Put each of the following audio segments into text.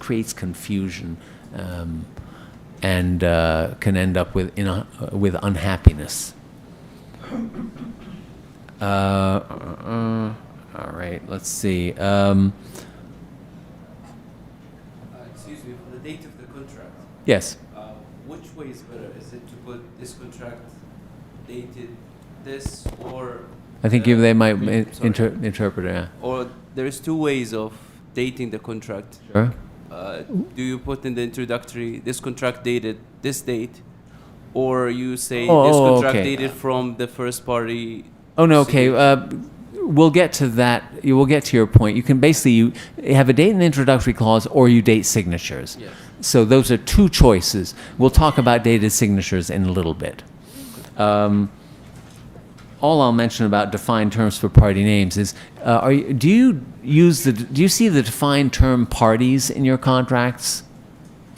creates confusion and can end up with unhappiness. All right, let's see. Excuse me, for the date of the contract. Yes. Which way is better? Is it to put this contract dated this, or I think they might interpret it. Yeah. or there's two ways of dating the contract. Sure. Do you put in the introductory this contract dated this date, or you say this contract dated from the first party? Oh no. Okay. We'll get to that. You will get to your point. You can basically you have a date and introductory clause, or you date signatures. Yes. So those are two choices. We'll talk about dated signatures in a little bit. All I'll mention about defined terms for party names is: do you see the defined term parties in your contracts,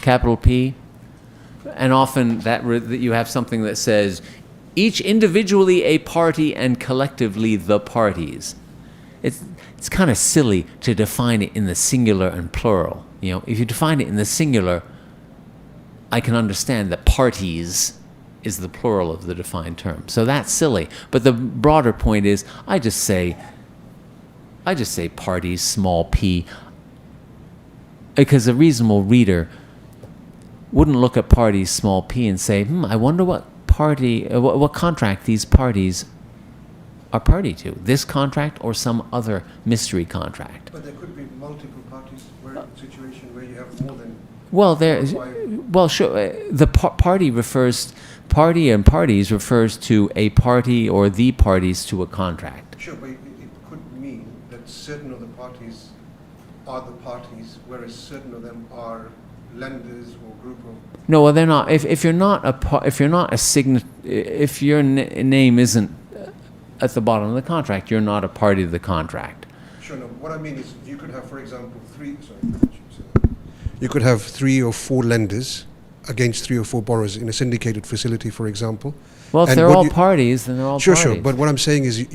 capital P? And often that you have something that says, each individually a party and collectively the parties. It's kind of silly to define it in the singular and plural. You know, if you define it in the singular, I can understand that parties is the plural of the defined term. So that's silly. But the broader point is, I just say parties, small p, because a reasonable reader wouldn't look at parties, small p, and say, I wonder what contract these parties are party to, this contract or some other mystery contract. But there could be multiple parties where a situation where you have more than. Sure. The party and parties refers to a party or the parties to a contract. Sure, but it could mean that certain of the parties are the parties, whereas certain of them are lenders or group of. No, well, they're not. If your name isn't at the bottom of the contract, you're not a party to the contract. Sure. No. What I mean is, you could have, for example, you could have 3 or 4 lenders against 3 or 4 borrowers in a syndicated facility, for example. Well, if they're all parties, then they're all parties. Sure. But what I'm saying is,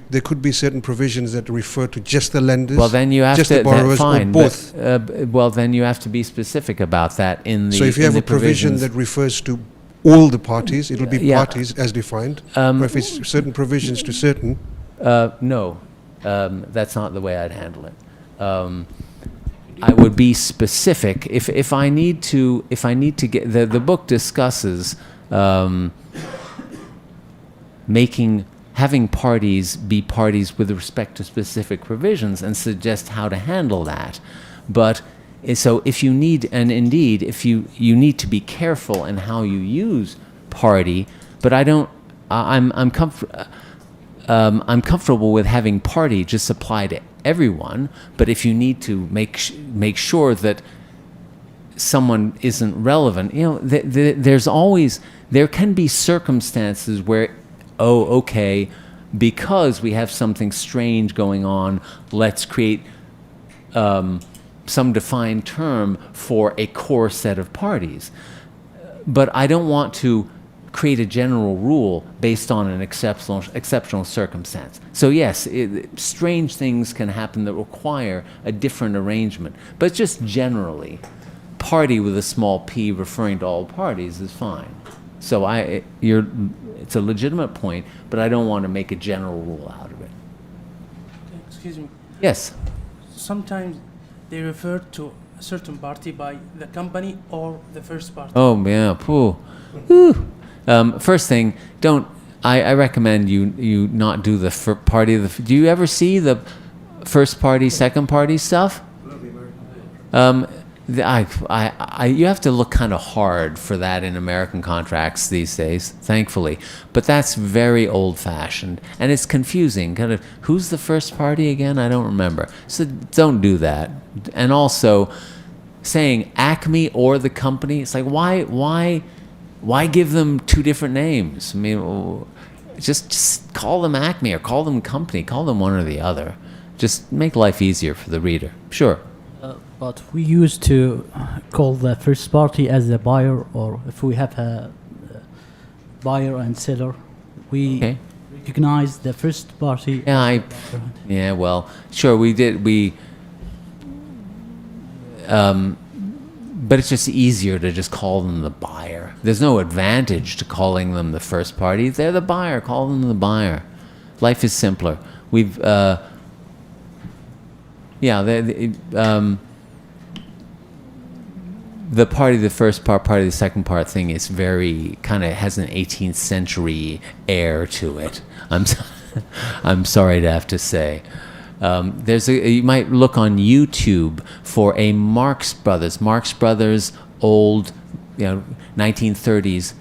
there could be certain provisions that refer to just the lenders, well, then you have just to, the borrowers, fine, or both. Well, then you have to be specific about that in the. So if you have a provision that refers to all the parties, it will be parties as defined. Or if it's certain provisions to certain. No, that's not the way I'd handle it. I would be specific if I need to get the book discusses having parties be parties with respect to specific provisions and suggest how to handle that. But so if you need, and indeed if you need to be careful in how you use party, but I'm comfortable with having party just apply to everyone. But if you need to make sure that someone isn't relevant, there can be circumstances where, because we have something strange going on, let's create some defined term for a core set of parties. But I don't want to create a general rule based on an exceptional circumstance. So yes, strange things can happen that require a different arrangement. But just generally, party with a small p referring to all parties is fine. So it's a legitimate point, but I don't want to make a general rule out of it. Excuse me. Yes. Sometimes they refer to a certain party by the company or the first party. Oh yeah, pooh. First thing, I recommend you not do the party of the. Do you ever see the first party, second party stuff? You have to look kind of hard for that in American contracts these days, thankfully. But that's very old-fashioned, and it's confusing. Kind of, who's the first party again? I don't remember. So don't do that. And also, saying Acme or the company, it's like why give them two different names? I mean, just call them Acme or call them company. Call them one or the other. Just make life easier for the reader. Sure. But we used to call the first party as the buyer, or if we have a buyer and seller, we recognize the first party. Well, sure, we did. but it's just easier to just call them the buyer. There's no advantage to calling them the first party. They're the buyer. Call them the buyer. Life is simpler. We've, the party, the first part, party, the second part thing is very kind of has an 18th century air to it. I'm sorry to have to say. You might look on YouTube for a Marx Brothers old, 1930s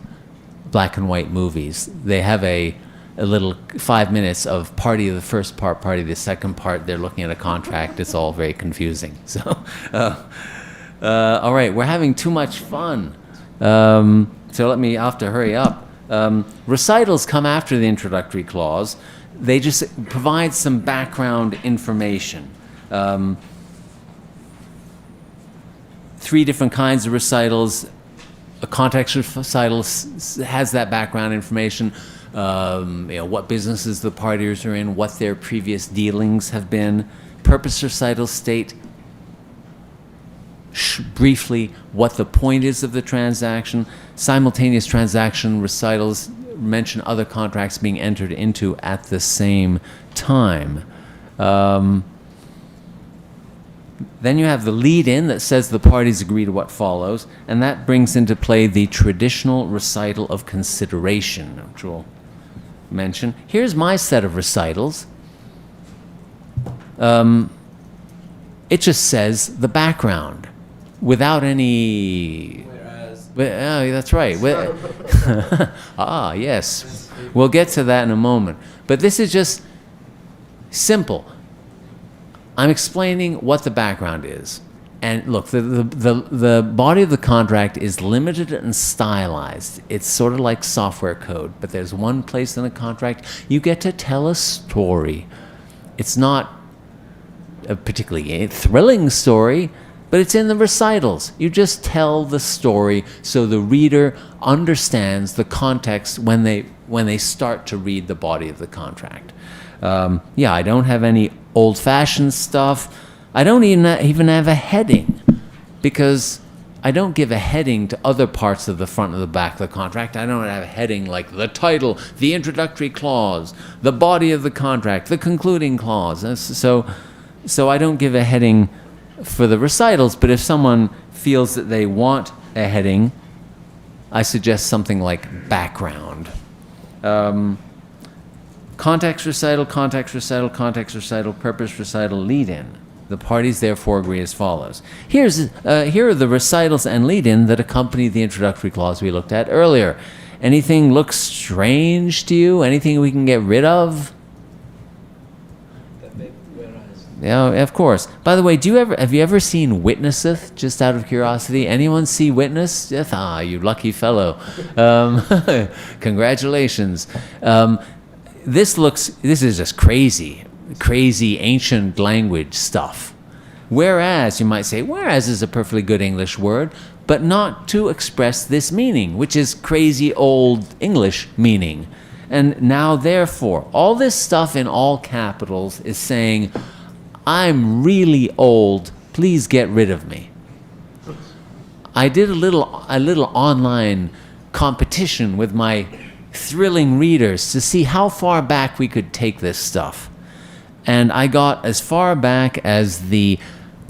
black and white movies. They have a little 5 minutes of party of the first part, party of the second part. They're looking at a contract. It's all very confusing. So, all right, we're having too much fun. So I'll have to hurry up. Recitals come after the introductory clause. They just provide some background information. 3 different kinds of recitals. A context recital has that background information. What businesses the parties are in, what their previous dealings have been. Purpose recitals state briefly what the point is of the transaction. Simultaneous transaction recitals mention other contracts being entered into at the same time. Then you have the lead-in that says the parties agree to what follows, and that brings into play the traditional recital of consideration, which we'll mention. Here's my set of recitals. It just says the background without any... that's right. Yes. We'll get to that in a moment. But this is just simple. I'm explaining what the background is. And look, the body of the contract is limited and stylized. It's sort of like software code, but there's one place in a contract you get to tell a story. It's not a particularly thrilling story, but it's in the recitals. You just tell the story so the reader understands the context when they start to read the body of the contract. I don't have any old-fashioned stuff. I don't even have a heading, because I don't give a heading to other parts of the front and the back of the contract. I don't have a heading like the title, the introductory clause, the body of the contract, the concluding clause. So I don't give a heading for the recitals, but if someone feels that they want a heading, I suggest something like background. Context recital, context recital, context recital, purpose recital, lead-in. The parties therefore agree as follows. Here are the recitals and lead-in that accompany the introductory clause we looked at earlier. Anything look strange to you? Anything we can get rid of? Yeah, of course. By the way, have you ever seen Witnesseth? Just out of curiosity, anyone see Witness? Yes, you lucky fellow. Congratulations. This is just crazy ancient language stuff. Whereas, you might say, whereas is a perfectly good English word, but not to express this meaning, which is crazy old English meaning. And now, therefore, all this stuff in all capitals is saying, I'm really old, please get rid of me. I did a little online competition with my thrilling readers to see how far back we could take this stuff. And I got as far back as the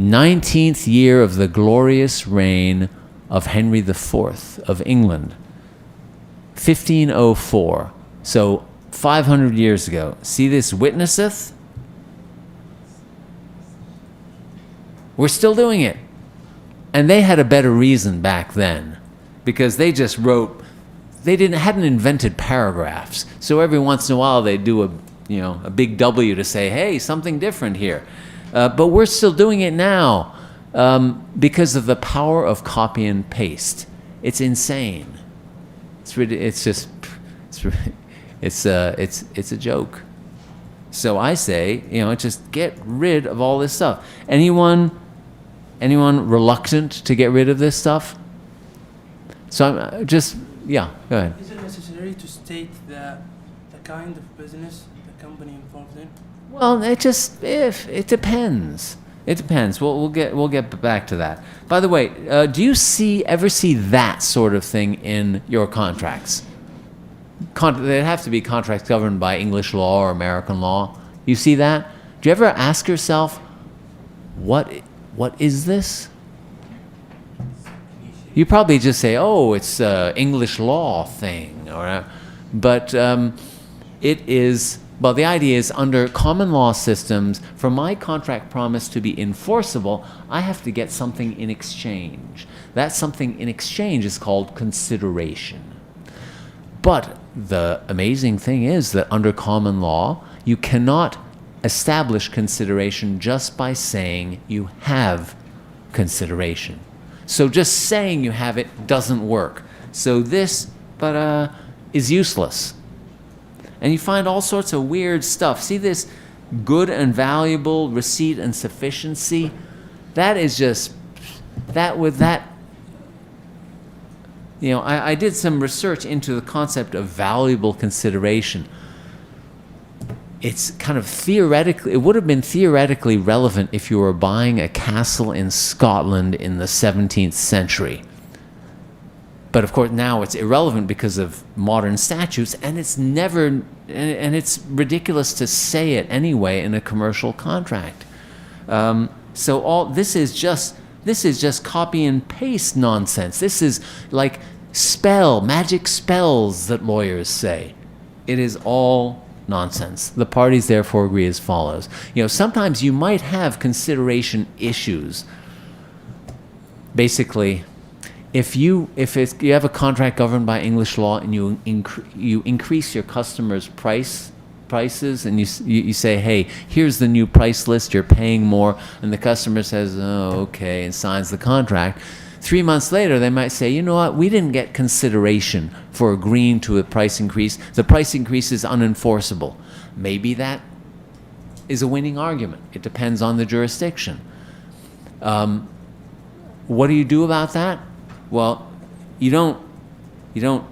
19th year of the glorious reign of Henry IV of England, 1504. So 500 years ago. See this witnesseth? We're still doing it. And they had a better reason back then, because they just wrote, hadn't invented paragraphs. So every once in a while they'd do a big W to say, hey, something different here. But we're still doing it now because of the power of copy and paste. It's insane. It's a joke. So I say, just get rid of all this stuff. Anyone reluctant to get rid of this stuff? So I'm go ahead. Is it necessary to state the kind of business the company involved in? Well, it depends. It depends. We'll get back to that. By the way, do you ever see that sort of thing in your contracts? They have to be contracts governed by English law or American law. You see that? Do you ever ask yourself, what is this? You probably just say, oh, it's a English law thing, but it is. Well, the idea is under common law systems, for my contract promise to be enforceable, I have to get something in exchange. That something in exchange is called consideration. But the amazing thing is that under common law, you cannot establish consideration just by saying you have consideration. So just saying you have it doesn't work. So this is useless. And you find all sorts of weird stuff. See this good and valuable, receipt and sufficiency? That is just, you know, I did some research into the concept of valuable consideration. It's kind of theoretically, it would have been theoretically relevant if you were buying a castle in Scotland in the 17th century. But of course now it's irrelevant because of modern statutes, and it's never, and it's ridiculous to say it anyway in a commercial contract. So all this is just copy and paste nonsense. This is like magic spells that lawyers say. It is all nonsense. The parties therefore agree as follows. You know, sometimes you might have consideration issues. Basically, if you have a contract governed by English law and you increase your customers' prices and you say, hey, here's the new price list, you're paying more, and the customer says, oh, okay, and signs the contract. 3 months later, they might say, you know what, we didn't get consideration for agreeing to a price increase. The price increase is unenforceable. Maybe that is a winning argument. It depends on the jurisdiction. What do you do about that? Well, you don't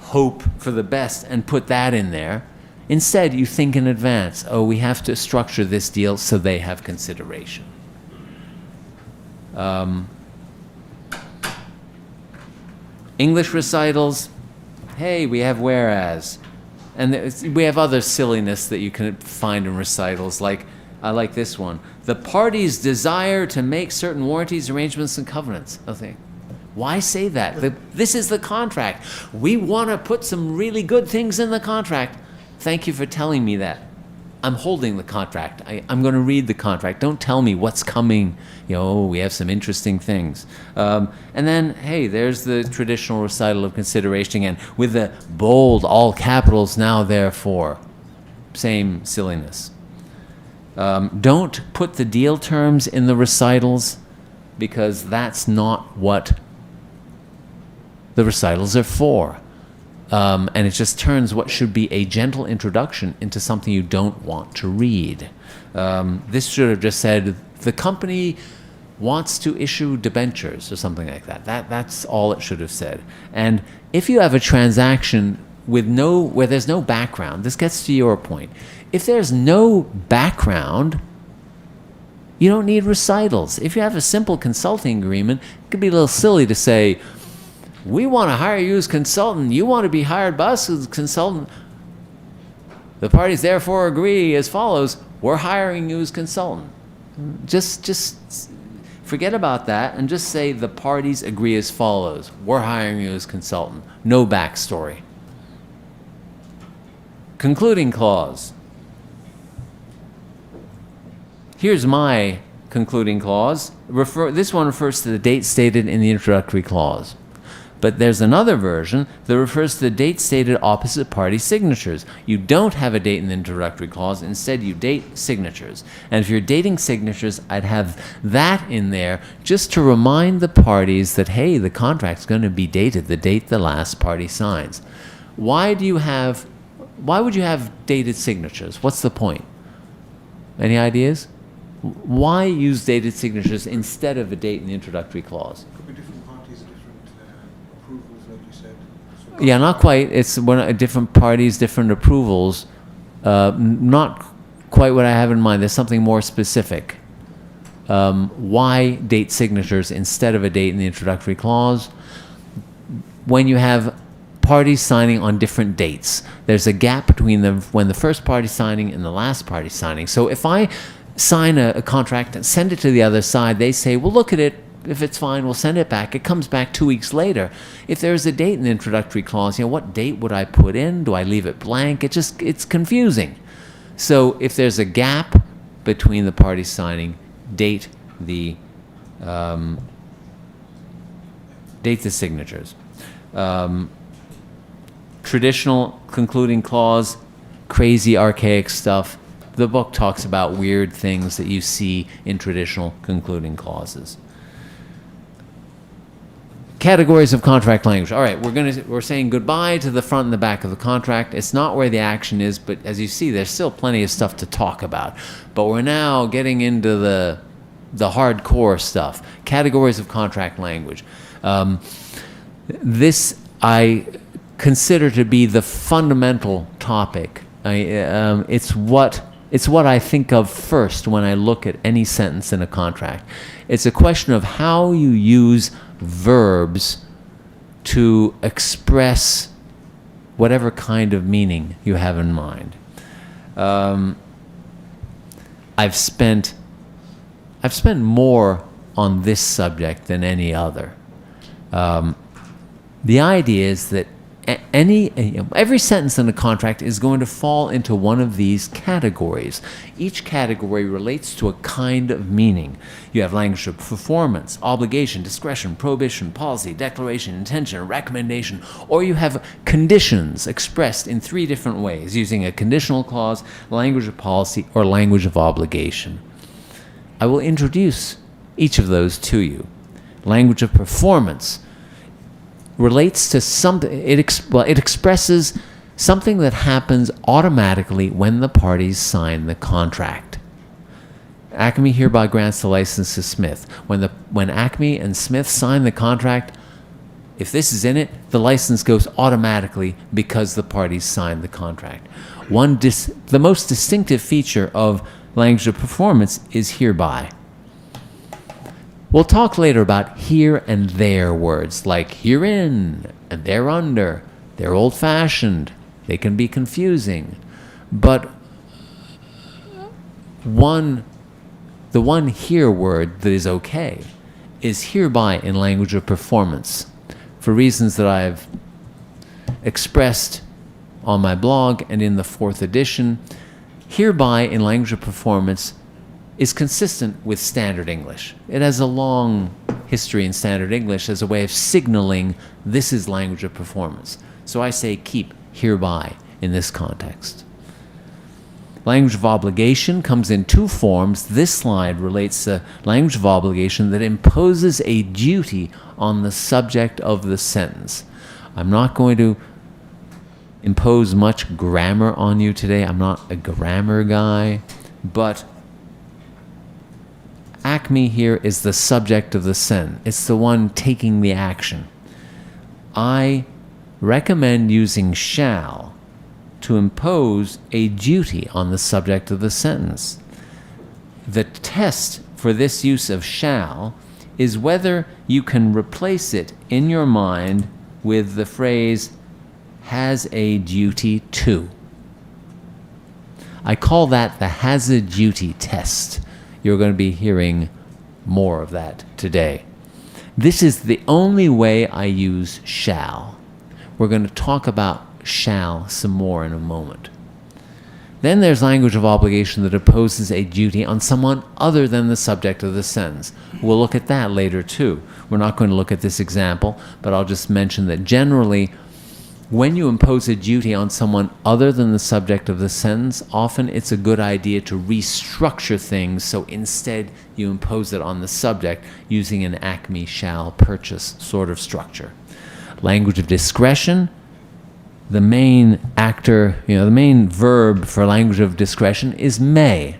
hope for the best and put that in there. Instead, you think in advance, oh, we have to structure this deal so they have consideration. English recitals, hey, we have whereas. And we have other silliness that you can find in recitals, like, I like this one. The parties desire to make certain warranties, arrangements, and covenants. I think, why say that? This is the contract. We want to put some really good things in the contract. Thank you for telling me that. I'm holding the contract. I'm going to read the contract. Don't tell me what's coming. You know, we have some interesting things. And then, hey, there's the traditional recital of consideration again, with the bold, all capitals, now therefore. Same silliness. Don't put the deal terms in the recitals, because that's not what the recitals are for. And it just turns what should be a gentle introduction into something you don't want to read. This should have just said, the company wants to issue debentures or something like that. That's all it should have said. And if you have a transaction where there's no background, this gets to your point. If there's no background, you don't need recitals. If you have a simple consulting agreement, it could be a little silly to say, we want to hire you as consultant. You want to be hired by us as consultant. The parties therefore agree as follows. We're hiring you as consultant. Just forget about that and just say the parties agree as follows. We're hiring you as consultant. No backstory. Concluding clause. Here's my concluding clause. This one refers to the date stated in the introductory clause. But there's another version that refers to the date stated opposite party signatures. You don't have a date in the introductory clause. Instead, you date signatures. And if you're dating signatures, I'd have that in there just to remind the parties that, hey, the contract's going to be dated, the date the last party signs. Why would you have dated signatures? What's the point? Any ideas? Why use dated signatures instead of a date in the introductory clause? Could be different parties, different approvals, like you said. So Yeah, not quite. It's different parties, different approvals. Not quite what I have in mind. There's something more specific. Why date signatures instead of a date in the introductory clause? When you have parties signing on different dates, there's a gap between them when the first party signing and the last party signing. So if I sign a contract and send it to the other side, they say, well, look at it. If it's fine, we'll send it back. It comes back 2 weeks later. If there's a date in the introductory clause, what date would I put in? Do I leave it blank? It's confusing. So if there's a gap between the parties signing, date the signatures. Traditional concluding clause, crazy archaic stuff. The book talks about weird things that you see in traditional concluding clauses. Categories of contract language. All right, we're saying goodbye to the front and the back of the contract. It's not where the action is, but as you see, there's still plenty of stuff to talk about. But we're now getting into the hardcore stuff. Categories of contract language. This I consider to be the fundamental topic. It's what I think of first when I look at any sentence in a contract. It's a question of how you use verbs to express whatever kind of meaning you have in mind. I've spent more on this subject than any other. The idea is that every sentence in a contract is going to fall into one of these categories. Each category relates to a kind of meaning. You have language of performance, obligation, discretion, prohibition, policy, declaration, intention, recommendation, or you have conditions expressed in 3 different ways using a conditional clause, language of policy, or language of obligation. I will introduce each of those to you. Language of performance relates to something, it expresses something that happens automatically when the parties sign the contract. Acme hereby grants the license to Smith. When Acme and Smith sign the contract, if this is in it, the license goes automatically because the parties signed the contract. The most distinctive feature of language of performance is hereby. We'll talk later about here and there words like herein and thereunder. They're old-fashioned. They can be confusing. But the one here word that is okay is hereby in language of performance. For reasons that I've expressed on my blog and in the 4th edition, hereby in language of performance is consistent with standard English. It has a long history in standard English as a way of signaling this is language of performance. So I say keep hereby in this context. Language of obligation comes in 2 forms. This slide relates to language of obligation that imposes a duty on the subject of the sentence. I'm not going to impose much grammar on you today. I'm not a grammar guy, but Acme here is the subject of the sentence. It's the one taking the action. I recommend using shall to impose a duty on the subject of the sentence. The test for this use of shall is whether you can replace it in your mind with the phrase has a duty to. I call that the has a duty test. You're going to be hearing more of that today. This is the only way I use shall. We're going to talk about shall some more in a moment. Then there's language of obligation that imposes a duty on someone other than the subject of the sentence. We'll look at that later too. We're not going to look at this example, but I'll just mention that generally, when you impose a duty on someone other than the subject of the sentence, often it's a good idea to restructure things, so instead you impose it on the subject using an Acme shall purchase sort of structure. Language of discretion, the main actor, the main verb for language of discretion is may.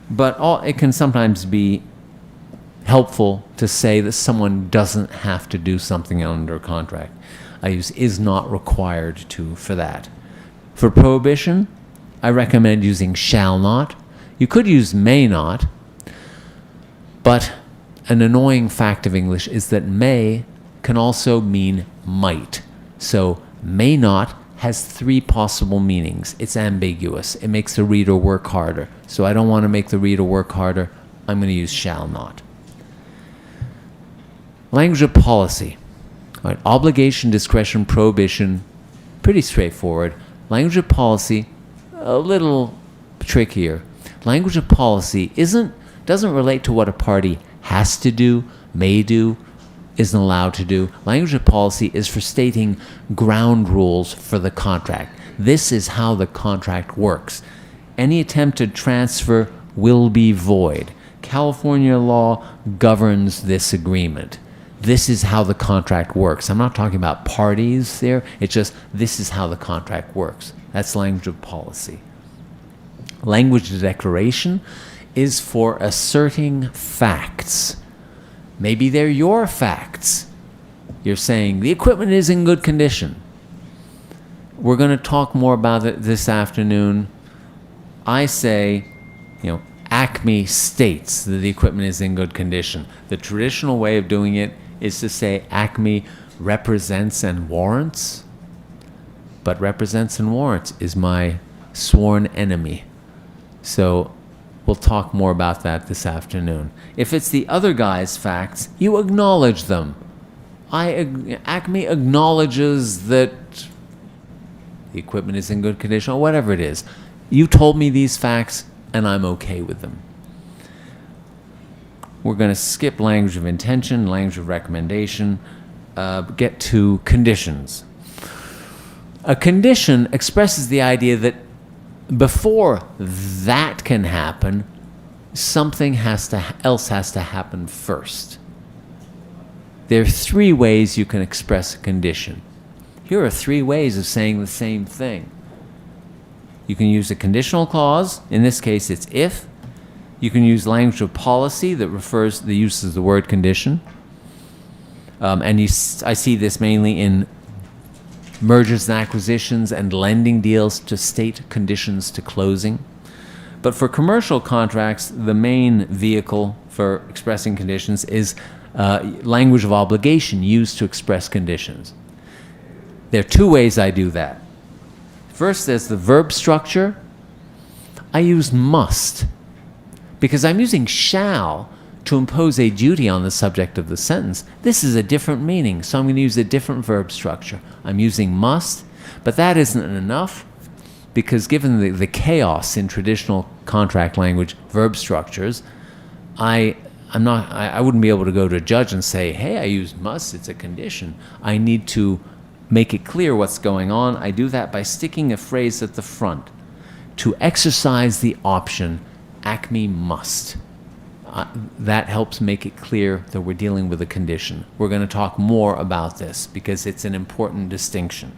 But it can sometimes be helpful to say that someone doesn't have to do something under contract. I use is not required to for that. For prohibition, I recommend using shall not. You could use may not, but an annoying fact of English is that may can also mean might. So may not has 3 possible meanings. It's ambiguous. It makes the reader work harder. So I don't want to make the reader work harder. I'm going to use shall not. Language of policy. All right, obligation, discretion, prohibition, pretty straightforward. Language of policy, a little trickier. Language of policy doesn't relate to what a party has to do, may do, isn't allowed to do. Language of policy is for stating ground rules for the contract. This is how the contract works. Any attempted transfer will be void. California law governs this agreement. This is how the contract works. I'm not talking about parties there. It's just this is how the contract works. That's language of policy. Language of declaration is for asserting facts. Maybe they're your facts. You're saying the equipment is in good condition. We're going to talk more about it this afternoon. I say, Acme states that the equipment is in good condition. The traditional way of doing it is to say Acme represents and warrants. But represents and warrants is my sworn enemy. So we'll talk more about that this afternoon. If it's the other guy's facts, you acknowledge them. Acme acknowledges that the equipment is in good condition, or whatever it is. You told me these facts, and I'm okay with them. We're going to skip language of intention, language of recommendation, get to conditions. A condition expresses the idea that before that can happen, something else has to happen first. There are 3 ways you can express a condition. Here are 3 ways of saying the same thing. You can use a conditional clause. In this case, it's if. You can use language of policy that uses the word condition. I see this mainly in mergers and acquisitions and lending deals to state conditions to closing. But for commercial contracts, the main vehicle for expressing conditions is language of obligation used to express conditions. There are 2 ways I do that. First, there's the verb structure. I use must because I'm using shall to impose a duty on the subject of the sentence. This is a different meaning, so I'm going to use a different verb structure. I'm using must, but that isn't enough because given the chaos in traditional contract language verb structures, I wouldn't be able to go to a judge and say, hey, I used must, it's a condition. I need to make it clear what's going on. I do that by sticking a phrase at the front. To exercise the option, Acme must. That helps make it clear that we're dealing with a condition. We're going to talk more about this because it's an important distinction.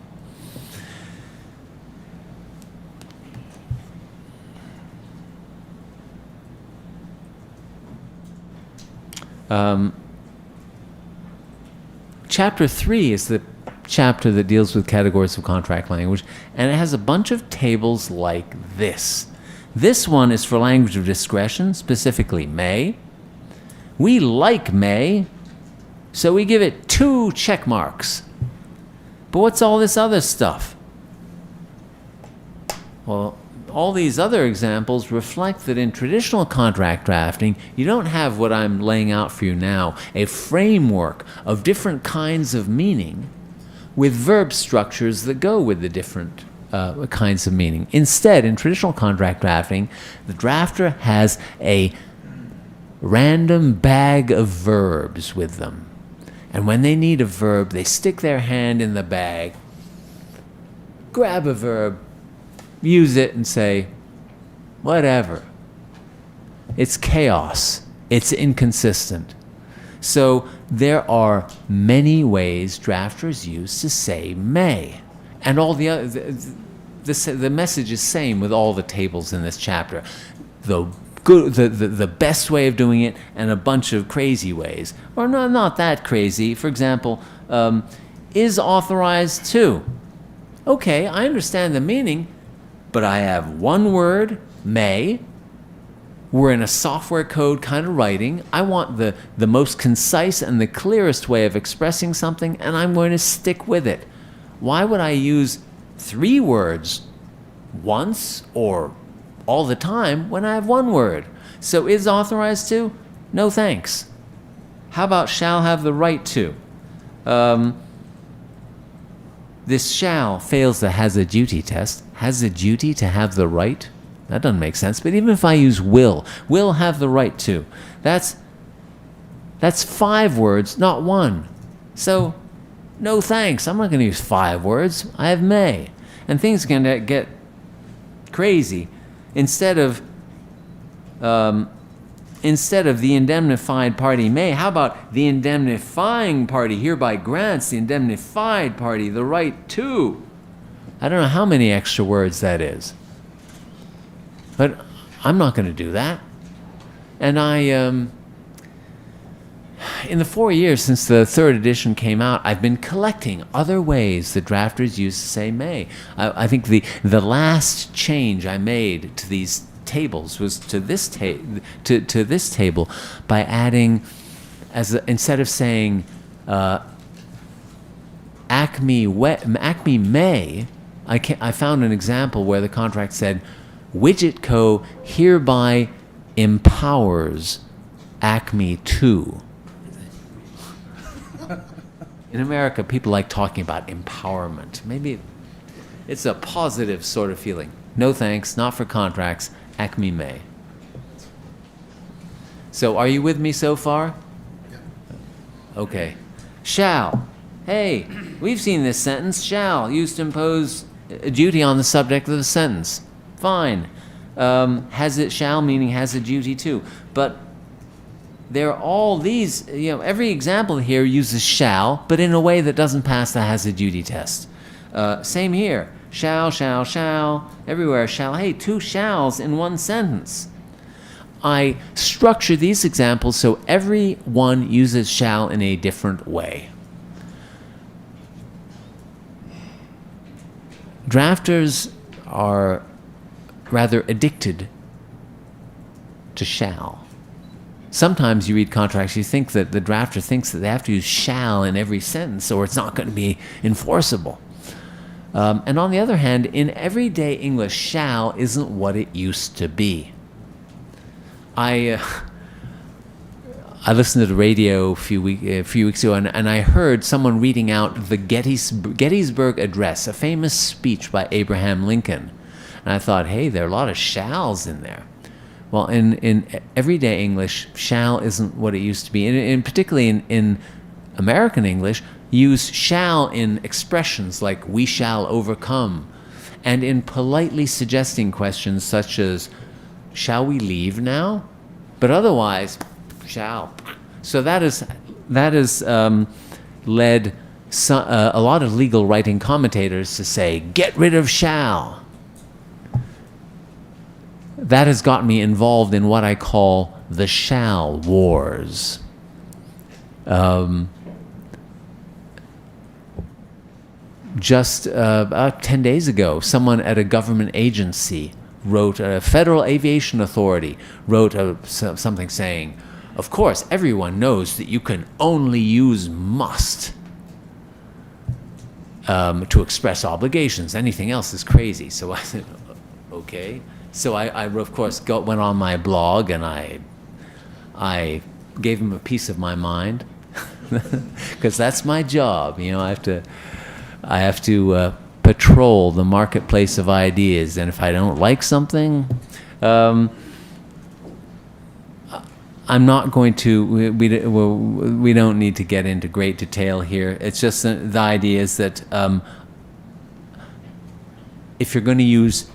Chapter 3 is the chapter that deals with categories of contract language, and it has a bunch of tables like this. This one is for language of discretion, specifically may. We like may, so we give it 2 check marks. But what's all this other stuff? Well, all these other examples reflect that in traditional contract drafting, you don't have what I'm laying out for you now, a framework of different kinds of meaning with verb structures that go with the different kinds of meaning. Instead, in traditional contract drafting, the drafter has a random bag of verbs with them. And when they need a verb, they stick their hand in the bag, grab a verb, use it, and say, whatever. It's chaos. It's inconsistent. So there are many ways drafters use to say may. And all the other, the message is same with all the tables in this chapter. The best way of doing it and a bunch of crazy ways. Or not that crazy. For example, is authorized to. Okay, I understand the meaning, but I have one word, may, we're in a software code kind of writing. I want the most concise and the clearest way of expressing something, and I'm going to stick with it. Why would I use 3 words once or all the time when I have 1 word? So is authorized to? No thanks. How about shall have the right to? This shall fails the has a duty test. Has a duty to have the right? That doesn't make sense. But even if I use will have the right to. That's 5 words, not 1. So no thanks. I'm not going to use 5 words. I have may. And things are going to get crazy. Instead of the indemnified party may, how about the indemnifying party hereby grants the indemnified party the right to? I don't know how many extra words that is. But I'm not going to do that. And in the 4 years since the 3rd edition came out, I've been collecting other ways that drafters used to say may. I think the last change I made to these tables was to this table by adding, instead of saying Acme may, I found an example where the contract said, Widget Co. hereby empowers Acme to. In America, people like talking about empowerment. Maybe it's a positive sort of feeling. No thanks, not for contracts, Acme may. So are you with me so far? Okay. Shall. Hey, we've seen this sentence. Shall, used to impose a duty on the subject of the sentence. Fine. Has it shall, meaning has a duty to. But there are all these, every example here uses shall, but in a way that doesn't pass the has a duty test. Same here. Shall, everywhere shall. Hey, 2 shalls in 1 sentence. I structure these examples so every one uses shall in a different way. Drafters are rather addicted to shall. Sometimes you read contracts, you think that the drafter thinks that they have to use shall in every sentence or it's not going to be enforceable. And on the other hand, in everyday English, shall isn't what it used to be. I listened to the radio a few weeks ago, and I heard someone reading out the Gettysburg Address, a famous speech by Abraham Lincoln. And I thought, hey, there are a lot of shalls in there. Well, in everyday English, shall isn't what it used to be. And particularly in American English, use shall in expressions like we shall overcome, and in politely suggesting questions such as, shall we leave now? But otherwise, shall. So that has led a lot of legal writing commentators to say, get rid of shall. That has got me involved in what I call the shall wars. Just about 10 days ago, someone at a government agency wrote, a Federal Aviation Authority wrote something saying, of course, everyone knows that you can only use must to express obligations. Anything else is crazy. So I said, okay. So I of course, went on my blog and I gave him a piece of my mind because that's my job. I have to patrol the marketplace of ideas, and if I don't like something, I'm not going to. We don't need to get into great detail here. It's just the idea is that if you're going to use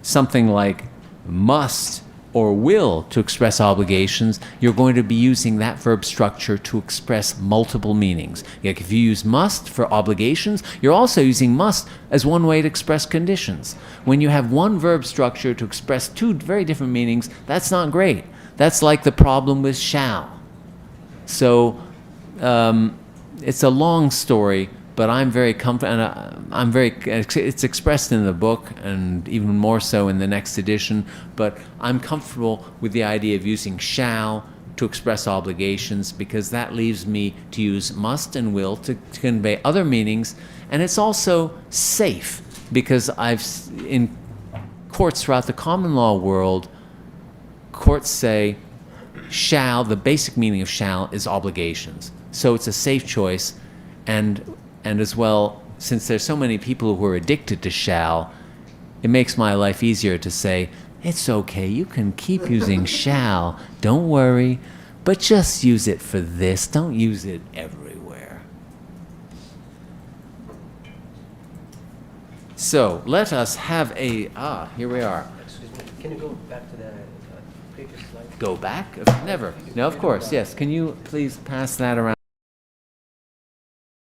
something like must or will to express obligations, you're going to be using that verb structure to express multiple meanings. Like if you use must for obligations, you're also using must as one way to express conditions. When you have one verb structure to express 2 very different meanings, that's not great. That's like the problem with shall. So it's a long story, but I'm very comfortable, and I'm very, it's expressed in the book and even more so in the next edition, but I'm comfortable with the idea of using shall to express obligations, because that leaves me to use must and will to convey other meanings. And it's also safe, because in courts throughout the common law world, courts say shall, the basic meaning of shall is obligations. So it's a safe choice, and as well, since there's so many people who are addicted to shall, it makes my life easier to say, it's okay, you can keep using shall, don't worry, but just use it for this, don't use it everywhere. So let us have a, here we are. Excuse me, can you go back to the previous slide? Go back? Never. No, of course, yes. Can you please pass that around?